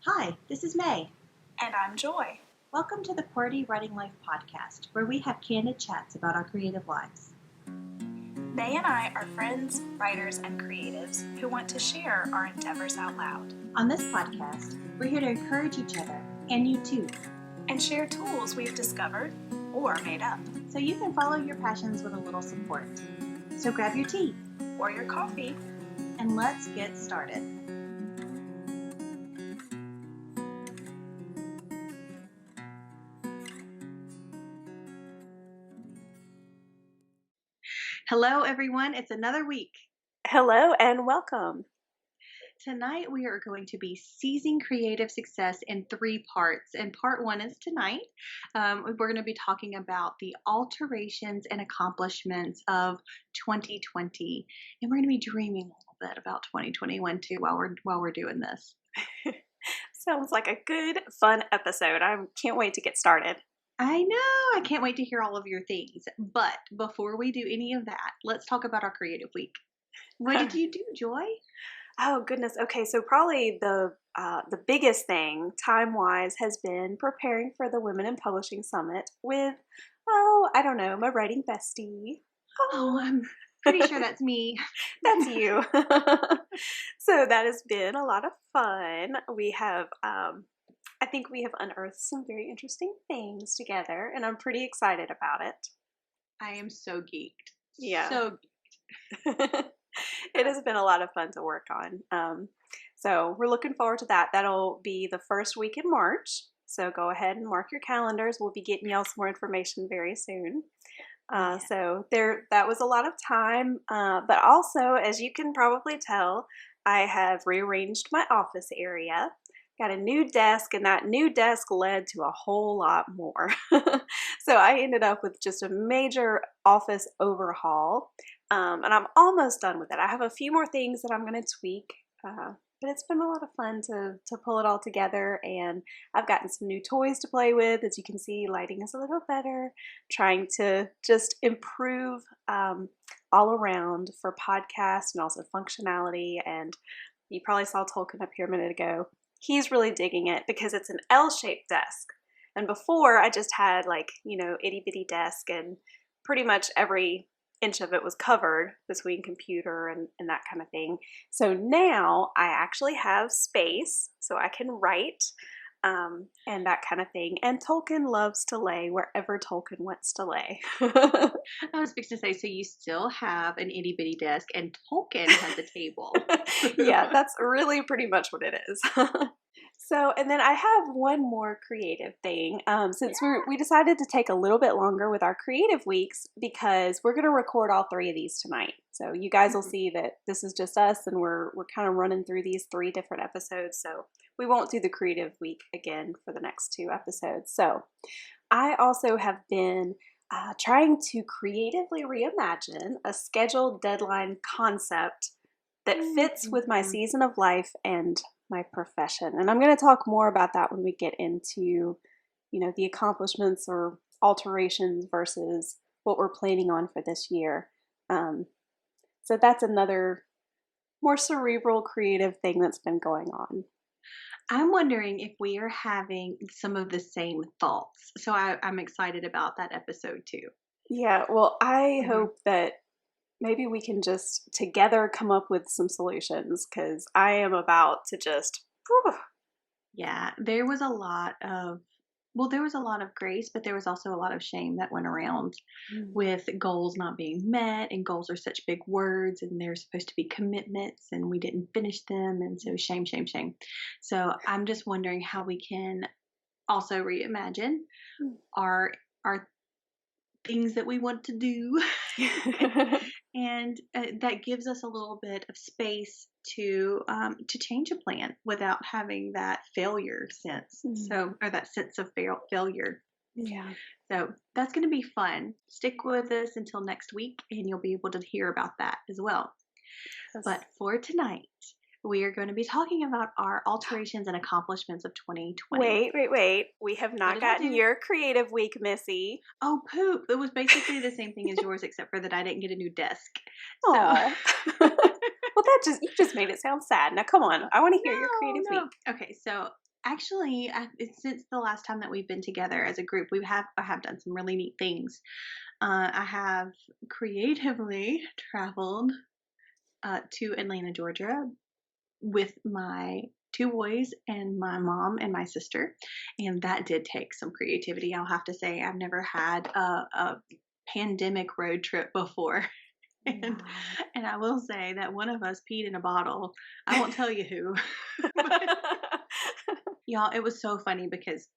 Hi, this is May. And I'm Joy. Welcome to the QWERTY Writing Life podcast, where we have candid chats about our creative lives. May and I are friends, writers, and creatives who want to share our endeavors out loud. On this podcast, we're here to encourage each other, and you too, and share tools we've discovered or made up. So you can follow your passions with a little support. So grab your tea or your coffee, and let's get started. Hello, everyone. It's another week. Hello and welcome. Tonight, we are going to be seizing creative success in 3 parts. And part 1 is tonight. We're going to be talking about the alterations and accomplishments of 2020. And we're going to be dreaming a little bit about 2021 too while we're doing this. Sounds like a good, fun episode. I can't wait to get started. I know. I can't wait to hear all of your things. But before we do any of that, let's talk about our creative week. What did you do, Joy? Oh, goodness. Okay, so probably the biggest thing, time-wise, has been preparing for the Women in Publishing Summit with, I don't know, my writing bestie. Oh, I'm pretty sure that's me. That's you. So that has been a lot of fun. We have, I think we have unearthed some very interesting things together, and I'm pretty excited about it. I am so geeked. Yeah. So geeked. It has been a lot of fun to work on. So we're looking forward to that. That'll be the first week in March. So go ahead and mark your calendars. We'll be getting y'all some more information very soon. So that was a lot of time. But also, as you can probably tell, I have rearranged my office area. Got a new desk, and that new desk led to a whole lot more. So I ended up with just a major office overhaul, and I'm almost done with it. I have a few more things that I'm going to tweak, but it's been a lot of fun to pull it all together, and I've gotten some new toys to play with. As you can see, lighting is a little better, trying to just improve all around for podcasts and also functionality. And you probably saw Tolkien up here a minute ago. He's really digging it because it's an L-shaped desk. And before, I just had itty-bitty desk, and pretty much every inch of it was covered between computer and that kind of thing. So now I actually have space so I can write and that kind of thing. And Tolkien loves to lay wherever Tolkien wants to lay. I was fixing to say, so you still have an itty-bitty desk and Tolkien has a table. Yeah, that's really pretty much what it is. So, and then I have one more creative thing. Since we decided to take a little bit longer with our creative weeks because we're going to record all 3 of these tonight. So you guys will see that this is just us, and we're kind of running through these 3 different episodes. So we won't do the creative week again for the next 2 episodes. So I also have been trying to creatively reimagine a scheduled deadline concept that fits with my season of life and my profession. And I'm going to talk more about that when we get into, the accomplishments or alterations versus what we're planning on for this year. So that's another more cerebral, creative thing that's been going on. I'm wondering if we are having some of the same thoughts. So I'm excited about that episode too. Yeah, well, I hope that maybe we can just together come up with some solutions, because I am about to just, Yeah, there was a lot of grace, but there was also a lot of shame that went around with goals not being met, and goals are such big words, and they're supposed to be commitments, and we didn't finish them, and so shame, shame, shame. So I'm just wondering how we can also reimagine our things that we want to do. And that gives us a little bit of space to change a plan without having that failure sense. Or that sense of failure. Yeah. So that's going to be fun. Stick with us until next week, and you'll be able to hear about that as well. Yes. But for tonight, we are going to be talking about our alterations and accomplishments of 2020. Wait. We have not gotten your creative week, Missy. Oh, poop. It was basically the same thing as yours, except for that I didn't get a new desk. Oh. Well, you just made it sound sad. Now, come on. I want to hear your creative week. Okay, so Actually, since the last time that we've been together as a group, I have done some really neat things. I have creatively traveled to Atlanta, Georgia, with my two boys and my mom and my sister, and that did take some creativity. I'll have to say, I've never had a pandemic road trip before. And Wow. and I will say that one of us peed in a bottle. I won't tell you who, but y'all, it was so funny because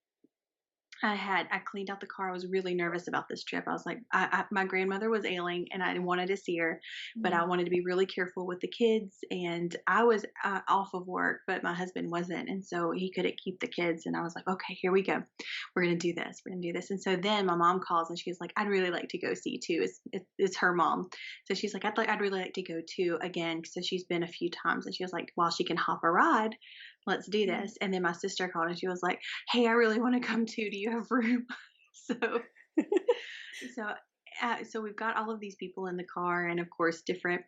I cleaned out the car. I was really nervous about this trip. I was like, my grandmother was ailing, and I wanted to see her, but I Mm. wanted to be really careful with the kids. And I was off of work, but my husband wasn't, and so he couldn't keep the kids. And I was like, okay, here we go. We're gonna do this. We're gonna do this. And so then my mom calls, and she's like, I'd really like to go see too. It's her mom, so she's like, I'd really like to go too again. So she's been a few times, and she was like, while she can hop a ride, let's do Mm. this. And then my sister called, and she was like, hey, I really want to come too. Do you have room? So, so, so we've got all of these people in the car, and of course, different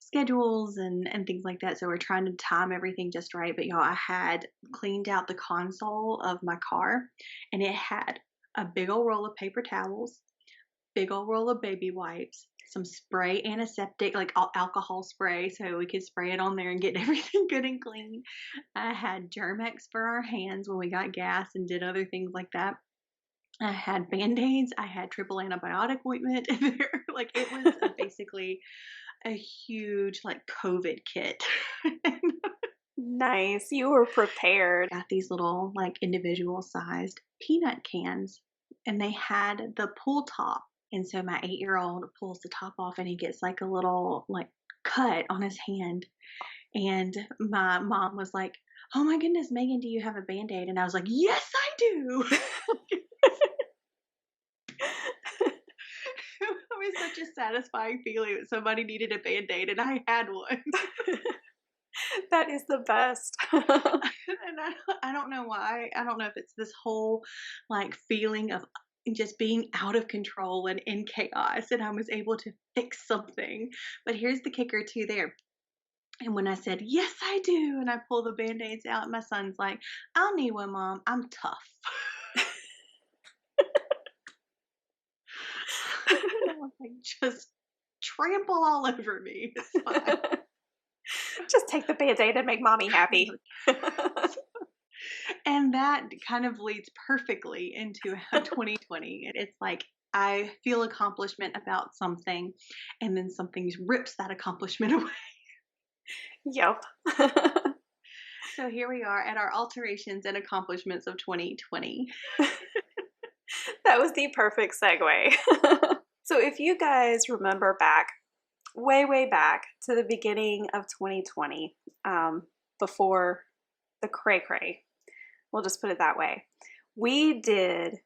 schedules and things like that. So we're trying to time everything just right. But y'all, I had cleaned out the console of my car, and it had a big old roll of paper towels, big old roll of baby wipes, some spray antiseptic, like alcohol spray, so we could spray it on there and get everything good and clean. I had Germex for our hands when we got gas and did other things like that. I had Band-Aids, I had triple antibiotic ointment in there, like, it was, basically a huge, like, COVID kit. Nice. You were prepared. Got these little, like, individual sized peanut cans, and they had the pull top, and so my 8-year-old pulls the top off, and he gets, like, a little, like, cut on his hand, and my mom was like, "Oh my goodness, Megan, do you have a Band-Aid?" And I was like, "Yes, I do." It was such a satisfying feeling that somebody needed a Band-Aid and I had one. That is the best. And I don't know why. I don't know if it's this whole, like, feeling of just being out of control and in chaos, and I was able to fix something. But here's the kicker too there. And when I said, "Yes, I do," and I pull the Band-Aids out, my son's like, "I'll need one, mom. I'm tough." And I was like, "Just trample all over me. It's fine." Just take the Band-Aid and make mommy happy. And that kind of leads perfectly into 2020. It's like I feel accomplishment about something, and then something rips that accomplishment away. Yep. So here we are at our alterations and accomplishments of 2020. That was the perfect segue. So if you guys remember back, way, way back to the beginning of 2020, before the cray cray, we'll just put it that way, we did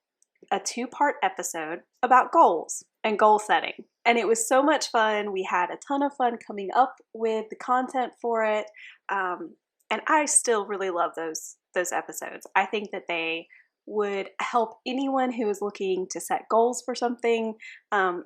a 2-part episode about goals and goal setting. And it was so much fun. We had a ton of fun coming up with the content for it. And I still really love those episodes. I think that they would help anyone who is looking to set goals for something.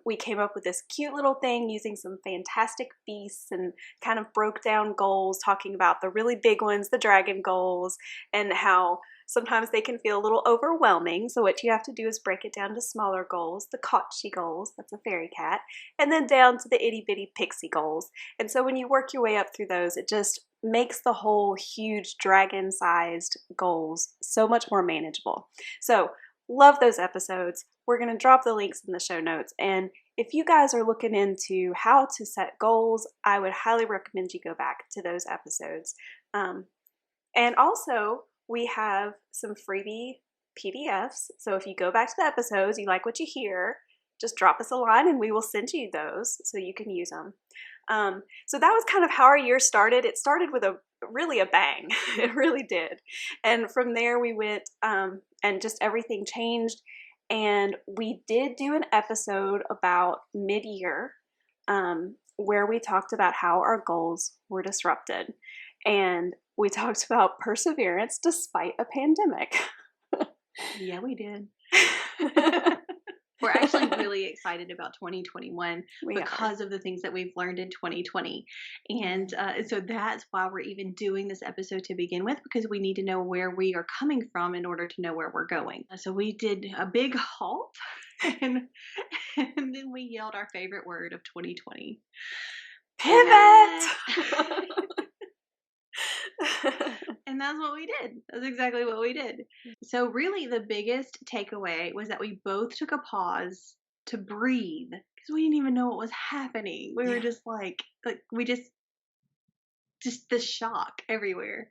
We came up with this cute little thing using some fantastic beasts and kind of broke down goals, talking about the really big ones, the dragon goals, and how sometimes they can feel a little overwhelming. So what you have to do is break it down to smaller goals, the Kochi goals, that's a fairy cat, and then down to the itty bitty pixie goals. And so when you work your way up through those, it just makes the whole huge dragon-sized goals so much more manageable. So love those episodes. We're going to drop the links in the show notes. And if you guys are looking into how to set goals, I would highly recommend you go back to those episodes. And also, we have some freebie PDFs. So if you go back to the episodes, you like what you hear, just drop us a line and we will send you those so you can use them. So that was kind of how our year started. It started with really a bang. It really did. And from there we went, and just everything changed. And we did do an episode about mid-year, where we talked about how our goals were disrupted. And we talked about perseverance despite a pandemic. Yeah, we did. We're actually really excited about 2021 We are. because of the things that we've learned in 2020. And so that's why we're even doing this episode to begin with, because we need to know where we are coming from in order to know where we're going. So we did a big halt and, and then we yelled our favorite word of 2020. Pivot! Pivot. And that's what we did. That's exactly what we did. So, really, the biggest takeaway was that we both took a pause to breathe because we didn't even know what was happening. We were Yeah. just like we just the shock everywhere.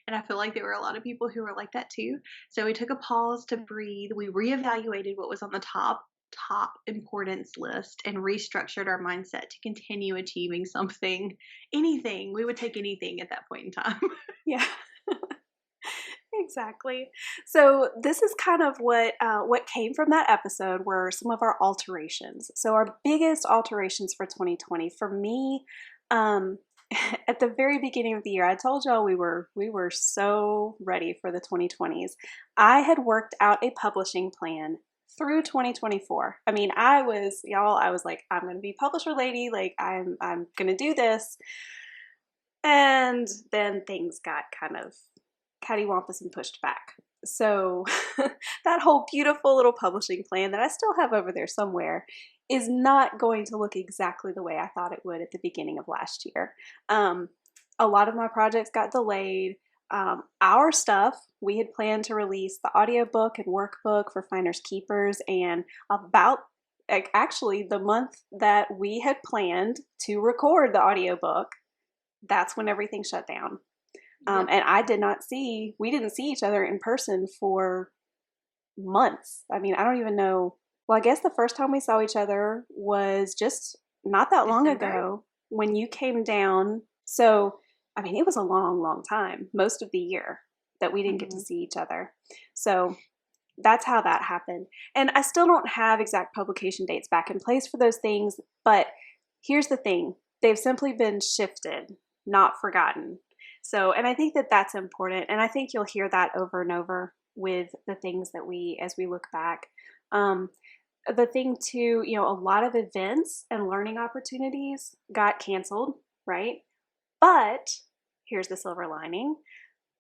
And I feel like there were a lot of people who were like that too. So we took a pause to breathe. We reevaluated what was on the top importance list and restructured our mindset to continue achieving something, anything. We would take anything at that point in time. Yeah. Exactly. So this is kind of what came from that episode were some of our alterations. So our biggest alterations for 2020 for me, at the very beginning of the year, I told y'all we were so ready for the 2020s. I had worked out a publishing plan through 2024. I mean, I was like, I'm gonna be publisher lady, like I'm gonna do this. And then things got kind of cattywampus and pushed back. So that whole beautiful little publishing plan that I still have over there somewhere is not going to look exactly the way I thought it would at the beginning of last year. A lot of my projects got delayed. Our stuff, we had planned to release the audiobook and workbook for Finders Keepers, and about actually the month that we had planned to record the audiobook, that's when everything shut down. Yep. And we didn't see each other in person for months. I mean, I don't even know. Well, I guess the first time we saw each other was just not that long December. ago when you came down. So, I mean, it was a long, long time, most of the year that we didn't get to Mhm. see each other. So, that's how that happened. And I still don't have exact publication dates back in place for those things, but here's the thing, they've simply been shifted, not forgotten. So, and I think that that's important. And I think you'll hear that over and over with the things that as we look back. Um, the thing too, a lot of events and learning opportunities got canceled, right? But here's the silver lining,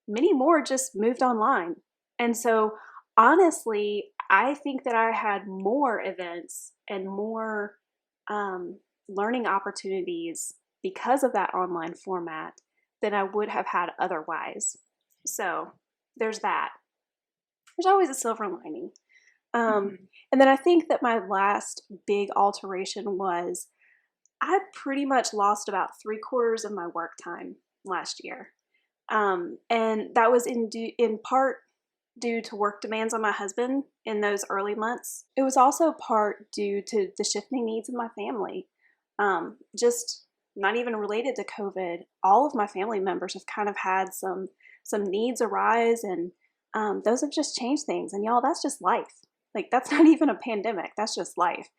many more just moved online. And so, honestly, I think that I had more events and more learning opportunities because of that online format than I would have had otherwise. So, there's that. There's always a silver lining. Mhm. And then I think that my last big alteration was I pretty much lost about 3/4 of my work time last year. And that was in part due to work demands on my husband in those early months. It was also part due to the shifting needs of my family. Just not even related to COVID. All of my family members have kind of had some needs arise, and those have just changed things. And y'all, that's just life. Like that's not even a pandemic. That's just life.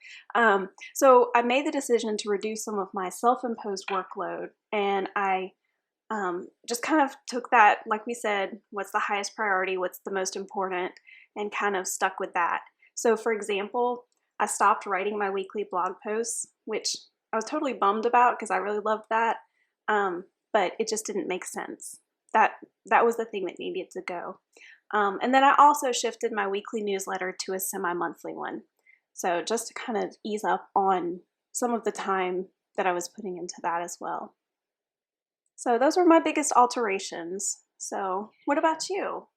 So I made the decision to reduce some of my self-imposed workload, and I just kind of took that, like we said, what's the highest priority, what's the most important, and kind of stuck with that. So, for example, I stopped writing my weekly blog posts, which I was totally bummed about because I really loved that, but it just didn't make sense. That that was the thing that needed to go. And then I also shifted my weekly newsletter to a semi-monthly one. So just to kind of ease up on some of the time that I was putting into that as well. So those were my biggest alterations. So what about you?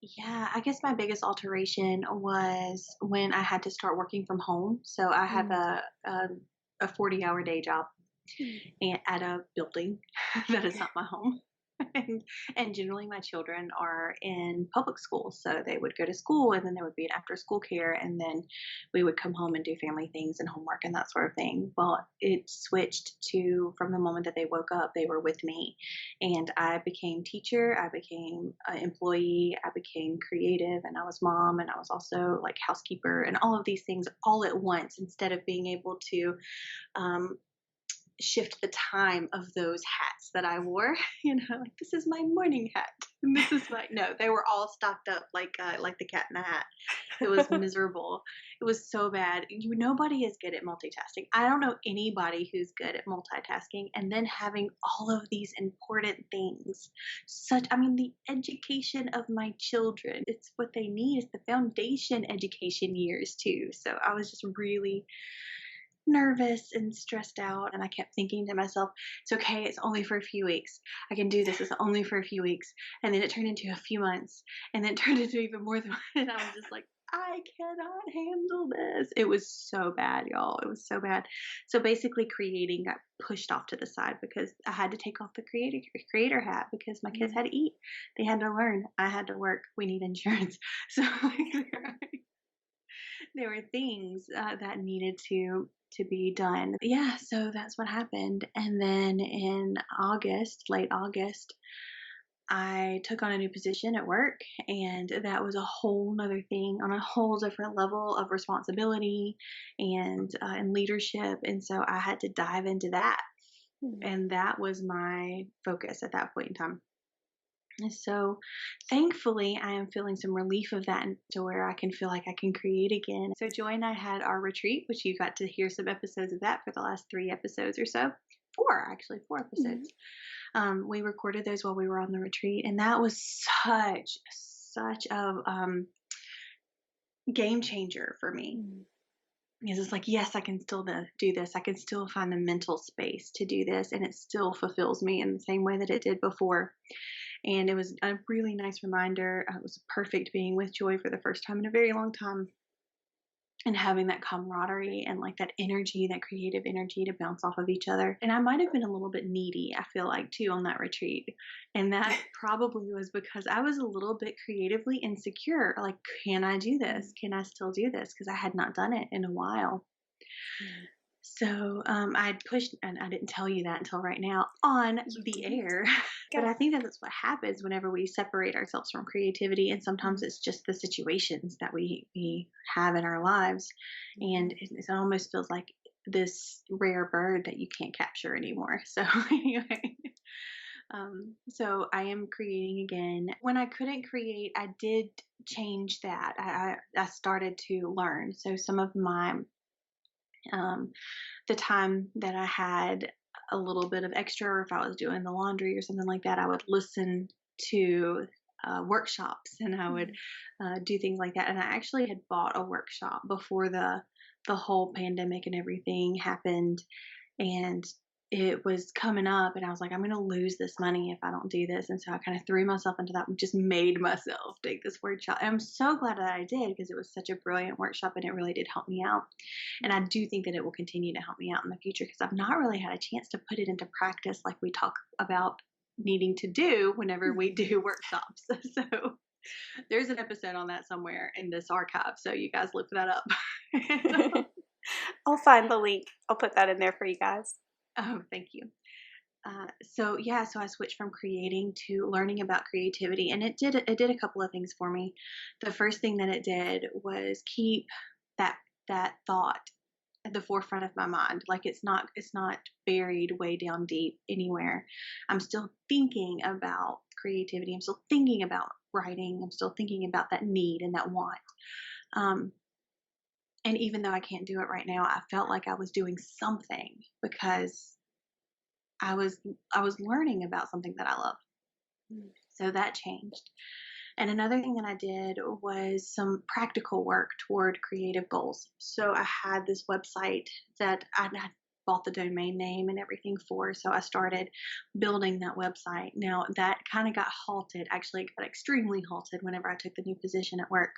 Yeah, I guess my biggest alteration was when I had to start working from home. So I have Mm. a 40-hour day job Mm. and at a building that is not my home. and, and generally, my children are in public school, so they would go to school, and then there would be an after-school care, and then we would come home and do family things and homework and that sort of thing. Well, it switched to from the moment that they woke up, they were with me, and I became teacher, I became an employee, I became creative, and I was mom, and I was also like housekeeper, and all of these things all at once instead of being able to um, shift the time of those hats that I wore. Like this is my morning hat, and this is my no. They were all stocked up like the cat in the hat. It was miserable. It was so bad. Nobody is good at multitasking. I don't know anybody who's good at multitasking, and then having all of these important things. I mean, the education of my children. It's what they need. It's the foundation education years too. So I was just really nervous and stressed out, and I kept thinking to myself, it's okay, it's only for a few weeks, I can do this, it's only for a few weeks. And then it turned into a few months, and then it turned into even more than and I was just like, I cannot handle this. It was so bad, y'all. It was so bad. So basically creating got pushed off to the side because I had to take off the creator hat because my kids had to eat, they had to learn, I had to work, we need insurance. So there were things that needed to be done. Yeah, so that's what happened. And then in August, late August, I took on a new position at work, and that was a whole nother thing on a whole different level of responsibility and leadership. And so I had to dive into that, Mhm. and that was my focus at that point in time. And so thankfully, I am feeling some relief of that to where I can feel like I can create again. So Joy and I had our retreat, which you got to hear some episodes of that for the last 3 episodes or so. Four, actually, 4 episodes. We recorded those while we were on the retreat, and that was such a game changer for me. Mhm. Because it's like, yes, I can still do this. I can still find the mental space to do this, and it still fulfills me in the same way that it did before. And it was a really nice reminder. It was perfect being with Joy for the first time in a very long time, and having that camaraderie and like that energy, that creative energy to bounce off of each other. And I might have been a little bit needy, I feel like, too, on that retreat. And that probably was because I was a little bit creatively insecure. Like, can I do this? Can I still do this? Because I had not done it in a while. Mhm. So I'd pushed, and I didn't tell you that until right now on You the didn't? air. But Go. I think that that's what happens whenever we separate ourselves from creativity. And sometimes Mhm. it's just the situations that we have in our lives. And it almost feels like this rare bird that you can't capture anymore. So, anyway. So I am creating again. When I couldn't create, I did change that. I started to learn. So some of my um, the time that I had a little bit of extra, or if I was doing the laundry or something like that, I would listen to workshops, and I would Mhm. do things like that. And I actually had bought a workshop before the whole pandemic and everything happened, and it was coming up, and I was like, I'm going to lose this money if I don't do this. And so I kind of threw myself into that and just made myself take this workshop. And I'm so glad that I did, because it was such a brilliant workshop and it really did help me out. And I do think that it will continue to help me out in the future, because I've not really had a chance to put it into practice like we talk about needing to do whenever we do workshops. So there's an episode on that somewhere in this archive. So you guys look that up. I'll find the link. I'll put that in there for you guys. Oh, thank you. So yeah, so I switched from creating to learning about creativity, and it did a couple of things for me. The first thing that it did was keep that that thought at the forefront of my mind. Like it's not buried way down deep anywhere. I'm still thinking about creativity. I'm still thinking about writing. I'm still thinking about that need and that want. Um, and even though I can't do it right now, I felt like I was doing something because I was I was learning about something that I love. Mm. So that changed. And another thing that I did was some practical work toward creative goals. So I had this website that I had bought the domain name and everything for. So I started building that website. Now that kind of got halted, actually it got extremely halted whenever I took the new position at work.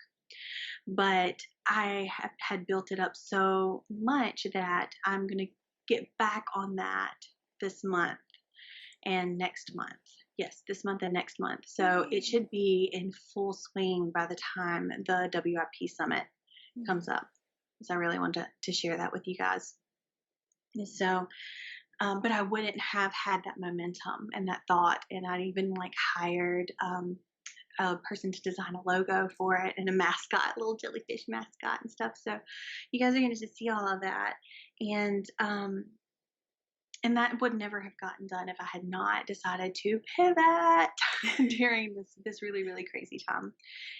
But had built it up so much that I'm going to get back on that this month and next month. Yes, this month and next month. So it Yay. should be in full swing by the time the WIP summit Mhm. comes up. So I really wanted to share that with you guys. And so, but I wouldn't have had that momentum and that thought. And I'd even like hired a person to design a logo for it and a mascot, a little jellyfish mascot and stuff. So you guys are going to see all of that. And And that would never have gotten done if I had not decided to pivot during this really, really crazy time.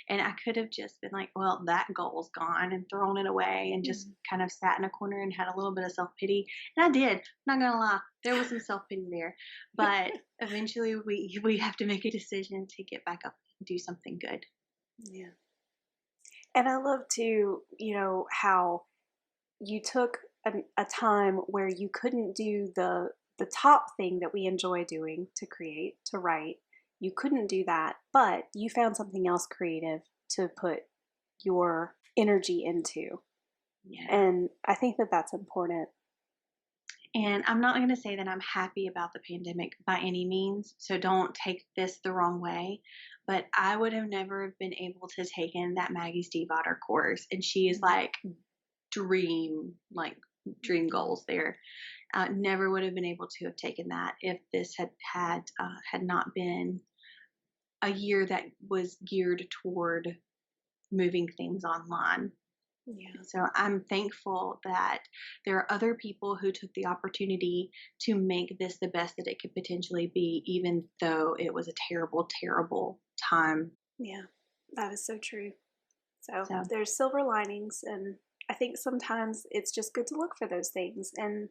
And I could have just been like, well, that goal's gone and thrown it away and just Mhm. kind of sat in a corner and had a little bit of self-pity. And I did. Not gonna lie, there was some self-pity there. But eventually we have to make a decision to get back up and do something good. Yeah. And I love to, how you took a time where you couldn't do the top thing that we enjoy doing, to create, to write. You couldn't do that, but you found something else creative to put your energy into. Yeah. And I think that that's important. And I'm not going to say that I'm happy about the pandemic by any means, so don't take this the wrong way. But I would have never have been able to take in that Maggie Stiefvater course, and she is Mhm. like dream goals there. Never would have been able to have taken that if this had not been a year that was geared toward moving things online. Yeah. So I'm thankful that there are other people who took the opportunity to make this the best that it could potentially be, even though it was a terrible, terrible time. Yeah. That is so true. So So there's silver linings, and I think sometimes it's just good to look for those things and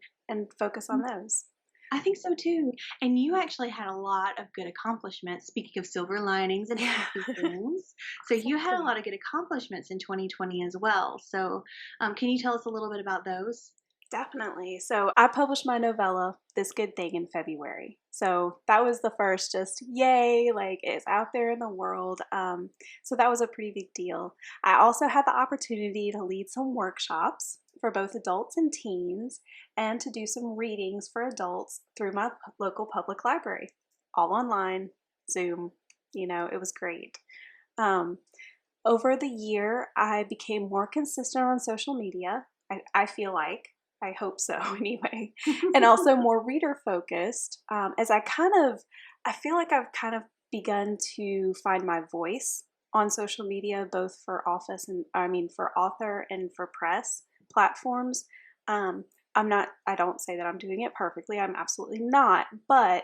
focus on mm, those. I think so too. And you actually had a lot of good accomplishments. Speaking of silver linings and Yeah. happy things, so you had a Exactly. lot of good accomplishments in 2020 as well. So, can you tell us a little bit about those? Definitely. So I published my novella, This Good Thing, in February. So that was the first, just yay, like it's out there in the world. So that was a pretty big deal. I also had the opportunity to lead some workshops for both adults and teens, and to do some readings for adults through my local public library, all online, Zoom. It was great. Um, Over the year, I became more consistent on social media. I feel like, I hope so anyway, and also more reader focused. As I feel like I've kind of begun to find my voice on social media, both for for author and for press platforms. Um, I don't say that I'm doing it perfectly. I'm absolutely not, but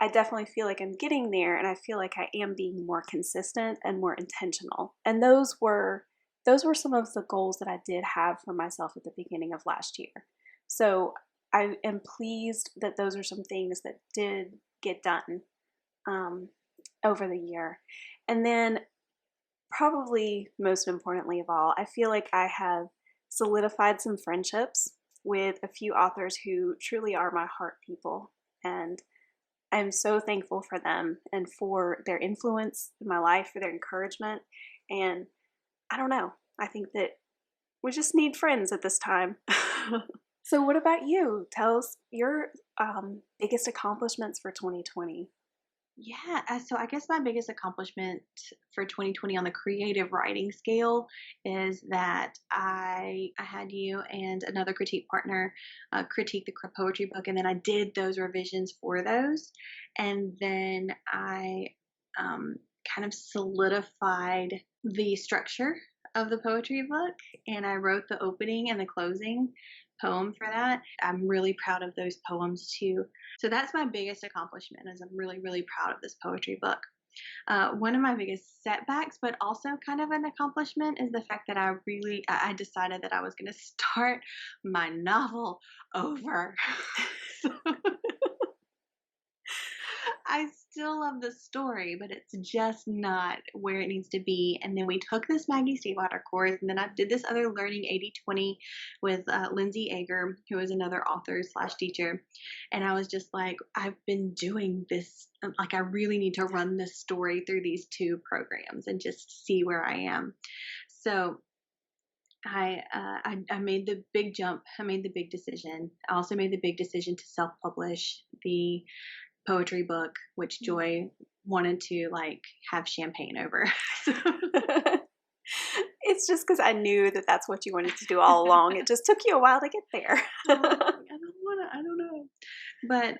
I definitely feel like I'm getting there, and I feel like I am being more consistent and more intentional. And those were some of the goals that I did have for myself at the beginning of last year. So I am pleased that those are some things that did get done um, over the year. And then, probably most importantly of all, I feel like I have solidified some friendships with a few authors who truly are my heart people. And I'm so thankful for them and for their influence in my life, for their encouragement. And I don't know, I think that we just need friends at this time. So, what about you? Tell us your biggest accomplishments for 2020. Yeah, so I guess my biggest accomplishment for 2020 on the creative writing scale is that I had you and another critique partner critique the poetry book, and then I did those revisions for those, and then I um, kind of solidified the structure of the poetry book, and I wrote the opening and the closing poem for that. I'm really proud of those poems too. So that's my biggest accomplishment is I'm really, really proud of this poetry book. One of my biggest setbacks, but also kind of an accomplishment, is the fact that I decided that I was going to start my novel over. So I still love the story, but it's just not where it needs to be. And then we took this Maggie Stiefvater course, and then I did this other Learning 80/20 with Lindsay Ager, who is another author slash teacher. And I was just like, I've been doing this. Like, I really need to run this story through these two programs and just see where I am. So I made the big jump. I made the big decision. I also made the big decision to self-publish the poetry book, which Joy wanted to like have champagne over. So, It's just because I knew that that's what you wanted to do all along. It just took you a while to get there. I was like, I don't know. But,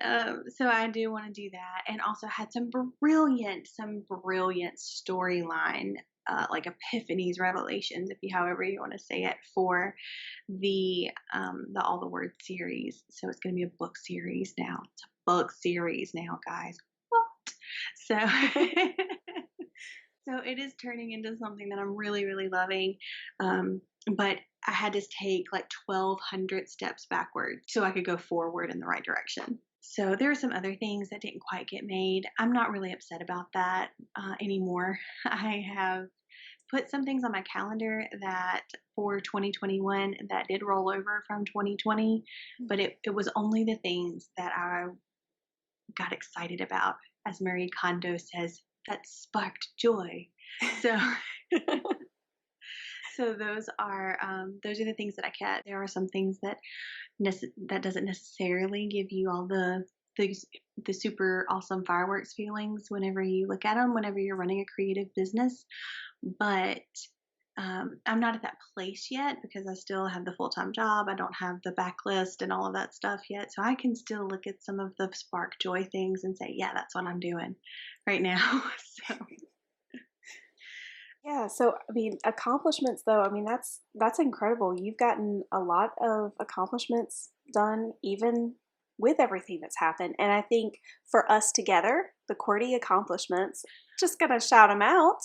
so I do wanna do that, and also had some brilliant storyline, like epiphanies, revelations, if you however you wanna say it, for the All the Words series. So it's gonna be a book series now. It's a book series now, guys. What? So so it is turning into something that I'm really, really loving, but I had to take, like, 1,200 steps backward so I could go forward in the right direction. So there are some other things that didn't quite get made. I'm not really upset about that, anymore. I have put some things on my calendar that for 2021 that did roll over from 2020, but it was only the things that I got excited about. As Marie Kondo says, that sparked joy. So so those are the things that I kept. There are some things that that doesn't necessarily give you all the the super awesome fireworks feelings whenever you look at them, whenever you're running a creative business. But I'm not at that place yet because I still have the full time job. I don't have the backlist and all of that stuff yet. So I can still look at some of the spark joy things and say, yeah, that's what I'm doing right now. So Yeah, so I mean, accomplishments though, I mean that's incredible. You've gotten a lot of accomplishments done even with everything that's happened. And I think for us together, the QWERTY accomplishments, just gonna shout them out.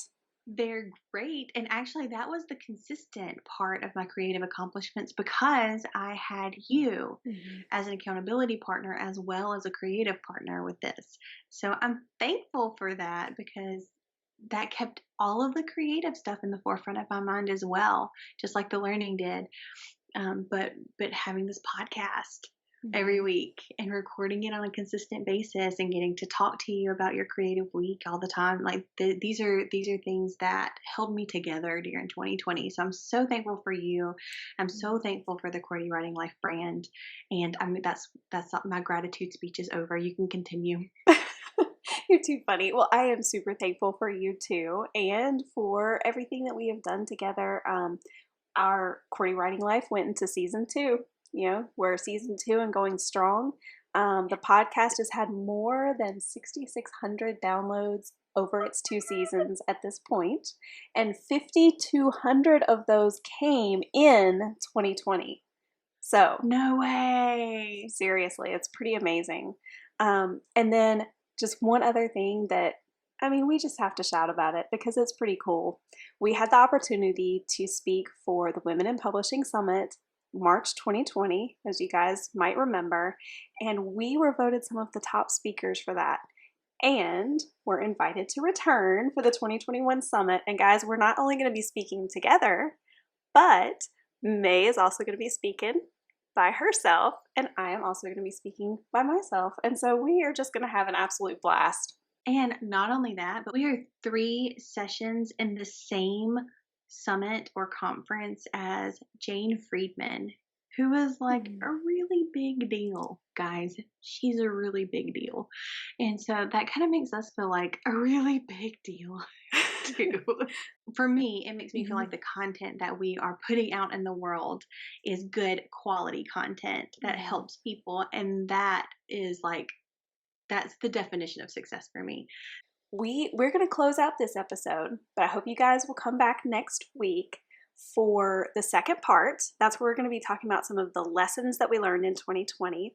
they're great. And actually, that was the consistent part of my creative accomplishments because I had you Mhm. as an accountability partner as well as a creative partner with this. So I'm thankful for that because that kept all of the creative stuff in the forefront of my mind as well, just like the learning did. But having this podcast every Mhm. week and recording it on a consistent basis and getting to talk to you about your creative week all the time, like these are things that held me together during 2020. So I'm so thankful for you. I'm so thankful for the QWERTY Writing Life brand, and I mean that's my gratitude speech is over. You can continue. You're too funny. Well, I am super thankful for you too, and for everything that we have done together. Our QWERTY Writing Life went into season two. You know, we're season two and going strong. The podcast has had more than 6,600 downloads over its 2 seasons at this point, and 5,200 of those came in 2020. So No way. seriously, it's pretty amazing. And then just one other thing that, I mean, we just have to shout about it because it's pretty cool. We had the opportunity to speak for the Women in Publishing Summit March 2020, as you guys might remember, and we were voted some of the top speakers for that. And we're invited to return for the 2021 summit. And guys, we're not only going to be speaking together, but May is also going to be speaking by herself, and I am also going to be speaking by myself. And so we are just going to have an absolute blast. And not only that, but we are 3 sessions in the same summit or conference as Jane Friedman, who is like a really big deal, guys. She's a really big deal. And so that kind of makes us feel like a really big deal too. For me, it makes me feel like the content that we are putting out in the world is good quality content that helps people. And that is like, that's the definition of success for me. We're going to close out this episode, but I hope you guys will come back next week for the second part. That's where we're going to be talking about some of the lessons that we learned in 2020,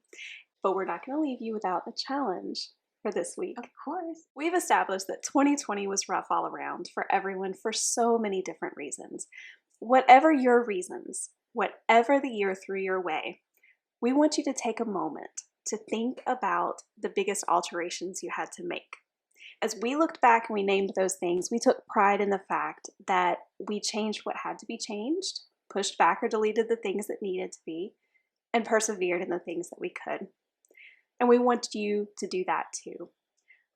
but we're not going to leave you without a challenge for this week. Of course. We've established that 2020 was rough all around for everyone for so many different reasons. Whatever your reasons, whatever the year threw your way, we want you to take a moment to think about the biggest alterations you had to make. As we looked back and we named those things, we took pride in the fact that we changed what had to be changed, pushed back or deleted the things that needed to be, and persevered in the things that we could. And we want you to do that too.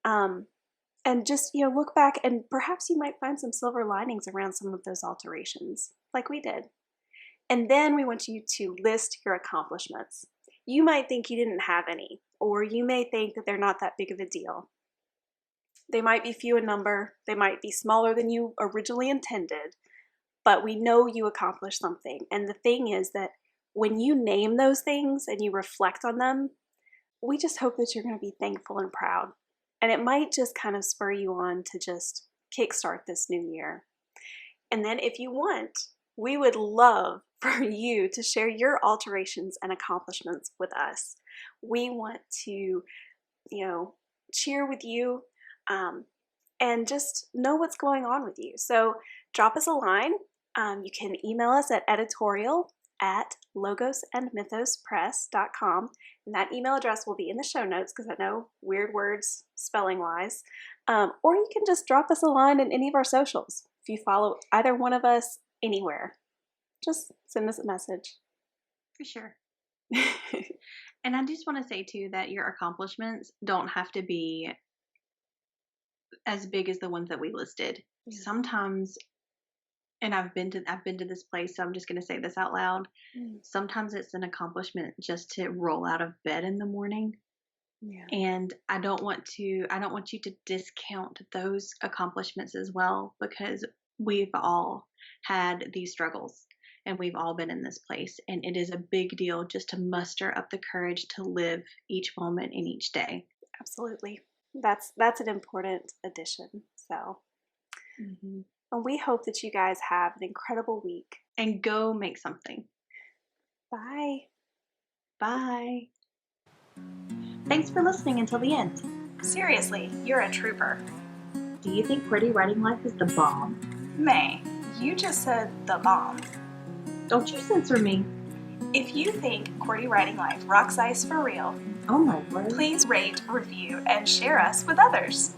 And just, look back and perhaps you might find some silver linings around some of those alterations, like we did. And then we want you to list your accomplishments. You might think you didn't have any, or you may think that they're not that big of a deal. They might be few in number, they might be smaller than you originally intended, but we know you accomplished something. And the thing is that when you name those things and you reflect on them, we just hope that you're going to be thankful and proud. And it might just kind of spur you on to just kickstart this new year. And then if you want, we would love for you to share your alterations and accomplishments with us. We want to, cheer with you and just know what's going on with you. So drop us a line. You can email us at editorial@logosandmythospress.com. And that email address will be in the show notes because I know weird words spelling wise. Or you can just drop us a line in any of our socials. If you follow either one of us anywhere, just send us a message. For sure. And I just want to say too that your accomplishments don't have to be as big as the ones that we listed. Sometimes, and I've been to this place, so I'm just going to say this out loud. Sometimes it's an accomplishment just to roll out of bed in the morning. Yeah. And I don't want you to discount those accomplishments as well, because we've all had these struggles and we've all been in this place, and it is a big deal just to muster up the courage to live each moment and each day. Absolutely. That's an important addition. So, and we hope that you guys have an incredible week. And go make something. Bye. Bye. Thanks for listening until the end. Seriously, you're a trooper. Do you think QWERTY Writing Life is the bomb? May, you just said the bomb. Don't you censor me. If you think QWERTY Writing Life rocks ice for real, oh my word, please rate, review, and share us with others.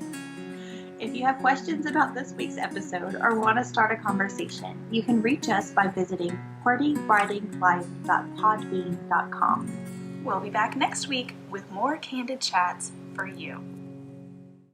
If you have questions about this week's episode or want to start a conversation, you can reach us by visiting QWERTYWritingLife.podbean.com. We'll be back next week with more candid chats for you.